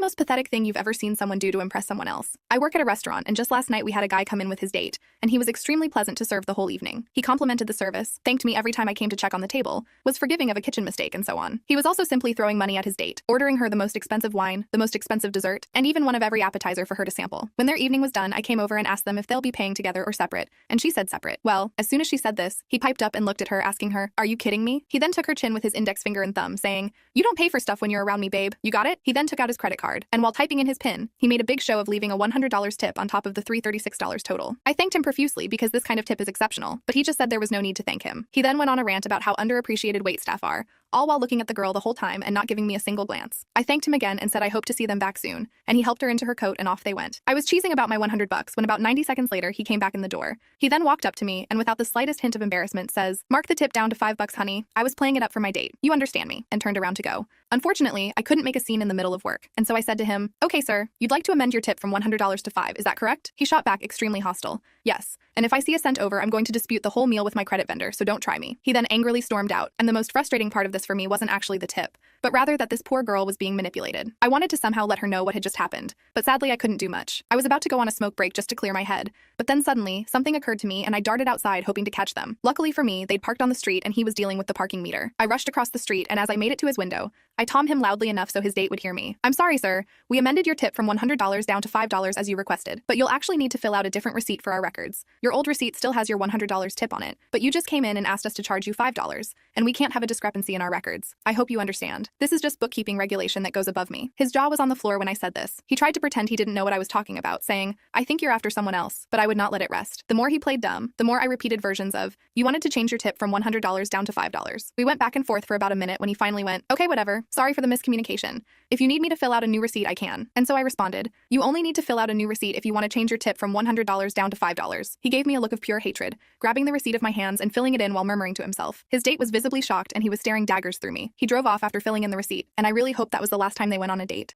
most pathetic thing you've ever seen someone do to impress someone else? I work at a restaurant, and just last night we had a guy come in with his date, and he was extremely pleasant to serve the whole evening. He complimented the service, thanked me every time I came to check on the table, was forgiving of a kitchen mistake, and so on. He was also simply throwing money at his date, ordering her the most expensive wine, the most expensive dessert, and even one of every appetizer for her to sample. When their evening was done, I came over and asked them if they'll be paying together or separate, and she said separate. Well, as soon as she said this, he piped up and looked at her, asking her, "Are you kidding me?" He then took her chin with his index finger and thumb, saying, "You don't pay for stuff when you're around me, babe. You got it?" He then took out his credit card, and while typing in his PIN, he made a big show of leaving a $100 tip on top of the $336 total. I thanked him profusely because this kind of tip is exceptional, but he just said there was no need to thank him. He then went on a rant about how underappreciated waitstaff are, all while looking at the girl the whole time and not giving me a single glance. I thanked him again and said I hope to see them back soon, and he helped her into her coat and off they went. I was cheesing about my $100 when about 90 seconds later he came back in the door. He then walked up to me and without the slightest hint of embarrassment says, "Mark the tip down to $5, honey. I was playing it up for my date. You understand me," and turned around to go. Unfortunately, I couldn't make a scene in the middle of work, and so I said to him, "Okay, sir, you'd like to amend your tip from $100 to $5, is that correct?" He shot back extremely hostile. "Yes, and if I see a cent over, I'm going to dispute the whole meal with my credit vendor, so don't try me." He then angrily stormed out, and the most frustrating part of this for me wasn't actually the tip, but rather that this poor girl was being manipulated. I wanted to somehow let her know what had just happened, but sadly I couldn't do much. I was about to go on a smoke break just to clear my head, but then suddenly, something occurred to me and I darted outside hoping to catch them. Luckily for me, they'd parked on the street and he was dealing with the parking meter. I rushed across the street and as I made it to his window, I tommed him loudly enough so his date would hear me. "I'm sorry, sir. We amended your tip from $100 down to $5 as you requested, but you'll actually need to fill out a different receipt for our records. Your old receipt still has your $100 tip on it, but you just came in and asked us to charge you $5, and we can't have a discrepancy in our records. I hope you understand. This is just bookkeeping regulation that goes above me." His jaw was on the floor when I said this. He tried to pretend he didn't know what I was talking about, saying, "I think you're after someone else," but I would not let it rest. The more he played dumb, the more I repeated versions of, "You wanted to change your tip from $100 down to $5. We went back and forth for about a minute when he finally went, "Okay, whatever. Sorry for the miscommunication. If you need me to fill out a new receipt, I can." And so I responded, "You only need to fill out a new receipt if you want to change your tip from $100 down to $5. He gave me a look of pure hatred, grabbing the receipt of my hands and filling it in while murmuring to himself. His date was visibly shocked and he was staring daggers through me. He drove off after filling in the receipt, and I really hope that was the last time they went on a date.